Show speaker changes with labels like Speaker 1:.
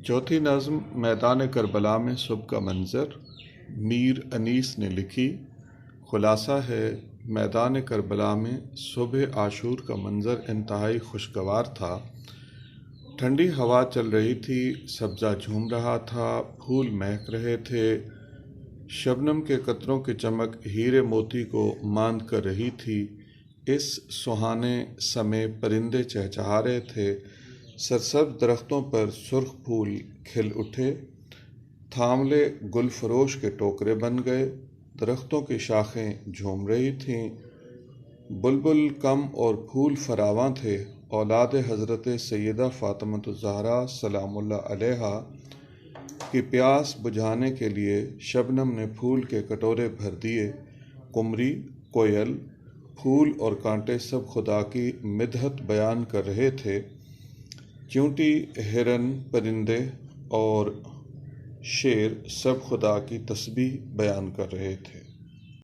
Speaker 1: چوتھی نظم میدان کربلا میں صبح کا منظر میر انیس نے لکھی۔ خلاصہ ہے میدان کربلا میں صبح عاشور کا منظر انتہائی خوشگوار تھا۔ ٹھنڈی ہوا چل رہی تھی، سبزہ جھوم رہا تھا، پھول مہک رہے تھے، شبنم کے قطروں کی چمک ہیرے موتی کو ماند کر رہی تھی۔ اس سہانے سمے پرندے چہچہا رہے تھے، سرسبز درختوں پر سرخ پھول کھل اٹھے، تھاملے گل فروش کے ٹوکرے بن گئے، درختوں کی شاخیں جھوم رہی تھیں، بلبل کم اور پھول فراواں تھے۔ اولاد حضرت سیدہ فاطمۃ الزہرا سلام اللہ علیہا کی پیاس بجھانے کے لیے شبنم نے پھول کے کٹورے بھر دیے۔ قمری، کوئل، پھول اور کانٹے سب خدا کی مدحت بیان کر رہے تھے۔ چیونٹی، ہرن، پرندے اور شیر سب خدا کی تسبیح بیان کر رہے تھے۔